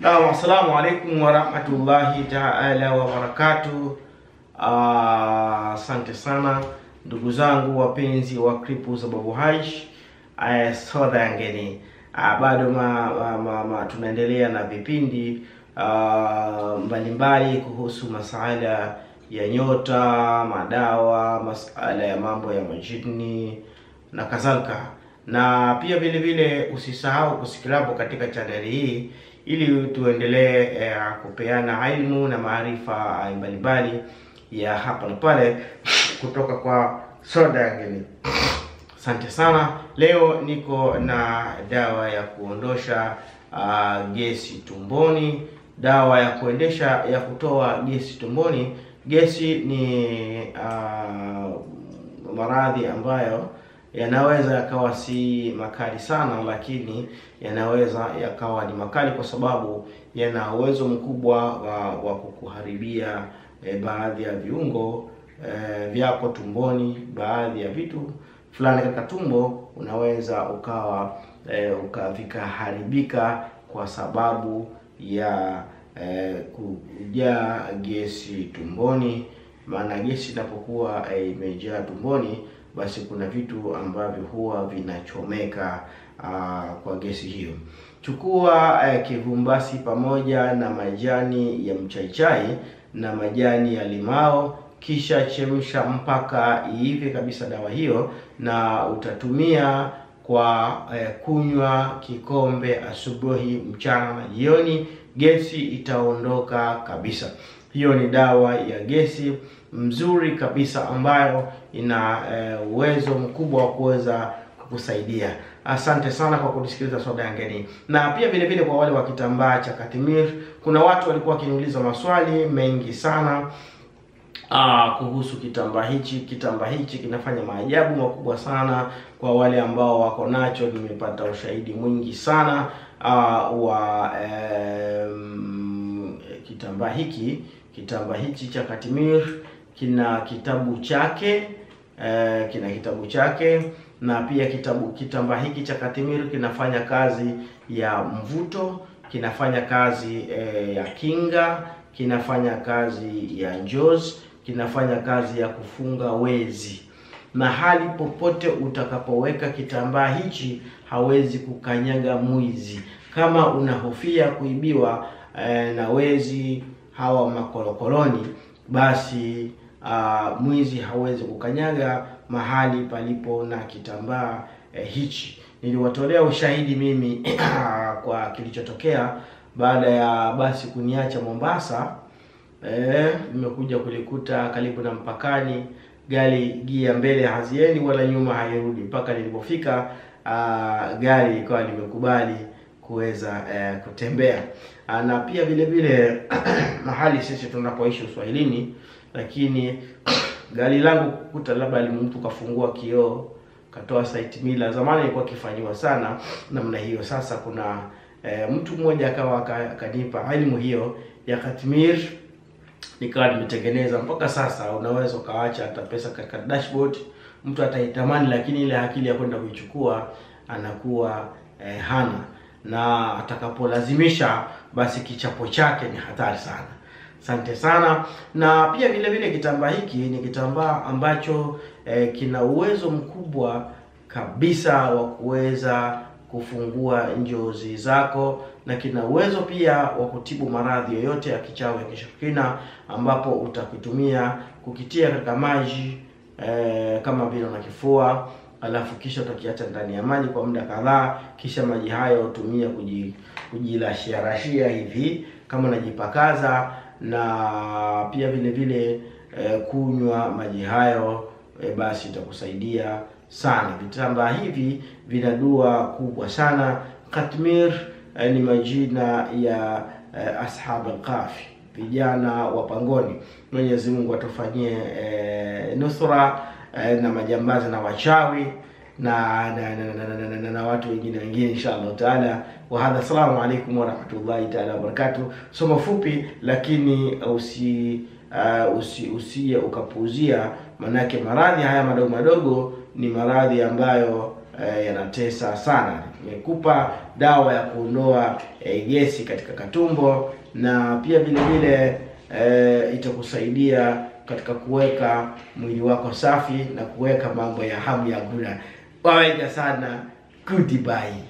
Assalamu alaikum wa rahmatullahi ta'ala wa barakatuh. Asante sana ndugu zangu wapenzi wa klipu za Babu Haji. Soda yangeni bado tunaendelea na vipindi mbalimbali kuhusu masuala ya nyota, madawa, masuala ya mambo ya majini na kadhalika. Na pia vile vile usisahau kusikiliza katika chaneli hii ili tuendelee kupeana elimu na maarifa mbalimbali ya hapa na pale kutoka kwa Soda Yangeni. Asante sana. Leo niko na dawa ya kuondosha gesi tumboni, dawa ya kutoa gesi tumboni. Gesi ni maradhi ambayo yanaweza yakawa si makali sana, lakini yanaweza yakawa ni makali kwa sababu yana uwezo mkubwa wa kukuharibia baadhi ya viungo vyako tumboni. Baadhi ya vitu fulani katika tumbo unaweza ukawa vikaharibika kwa sababu ya kujaa gesi tumboni. Maana gesi inapokuwa imejaa tumboni, basi kuna vitu ambavyo huwa vinachomeka kwa gesi hiyo. Chukua kivumbasi pamoja na majani ya mchaichai na majani ya limao, kisha chemsha mpaka iive kabisa dawa hiyo, na utatumia kwa kunywa kikombe asubuhi, mchana na jioni. Gesi itaondoka kabisa. Hiyo ni dawa ya gesi mzuri kabisa ambayo ina uwezo mkubwa wa kuweza kukusaidia. Asante sana kwa kunisikiliza Soda Yangeni. Na pia vile vile kwa wale wa kitambaa cha Katimir, kuna watu walikuwa wakiniuliza maswali mengi sana kuhusu kitambaa hichi. Kitambaa hichi kinafanya maajabu makubwa sana kwa wale ambao wako nacho. Nimepata ushahidi mwingi sana wa kitambaa hichi cha Katimir. Kina kitabu chake, na pia kitambaa hiki cha Katimir kinafanya kazi ya mvuto, kinafanya kazi ya kinga, kinafanya kazi ya njozi, kinafanya kazi ya kufunga wezi. Mahali popote utakapoweka kitambaa hichi hawezi kukanyaga mwizi. Kama unahofia kuibiwa na wezi hawa makolokoloni, basi mwizi hawezi kukanyaga mahali palipo na kitambaa hichi. Niliwatolea ushahidi mimi kwa kilichotokea baada ya basi kuniacha Mombasa. Nimekuja kulikuta karibu na mpakani, gari gia mbele haziendi wala nyuma hairudi. Mpaka nilipofika gari ikawa limekubali kuweza kutembea. Na pia vile vile mahali sisi tunapoishi Uswahilini, lakini gari langu kukuta labda mtu kafungua kioo katoa site mila. Zamani ilikuwa kifanywa sana namna hiyo. Sasa kuna mtu mmoja akawa akanipa elimu hiyo ya Katimir, nikawa nimetengeneza. Mpaka sasa unaweza ukaacha hata pesa katika dashboard, mtu ataitamani, lakini ile akili ya kwenda kuichukua anakuwa hana, na atakapolazimisha basi kichapo chake ni hatari sana. Asante sana. Na pia vile vile kitambaa hiki ni kitambaa ambacho kina uwezo mkubwa kabisa wa kuweza kufungua njozi zako, na kina uwezo pia wa kutibu maradhi yoyote ya kichawi, ya kishirikina, ambapo utakitumia kukitia katika maji kama vile una kifua, alafu kisha utakiacha ndani ya maji kwa muda kadhaa, kisha maji hayo utumia kujilashia hivi kama unajipakaza, na pia vile vile kunywa maji hayo, basi itakusaidia sana. Vitambaa hivi vina dua kubwa sana. Katimir ni majina ya ashab al-Kahfi, vijana wa pangoni. Mwenyezi Mungu atufanyie nusra na majambazi na wachawi na watu wengine inshallah taala. Wa hadha, assalamu alaikum wa rahmatullahi taala wa barakatuh. Somo fupi, lakini usiye ukapuuzia, manake maradhi haya madogo madogo ni maradhi ambayo yanatesa sana. Nimekupa dawa ya kuondoa gesi katika katumbo, na pia vile vile itakusaidia katika kuweka mwili wako safi na kuweka mambo ya hamu ya kula. Waweja sana. Goodbye.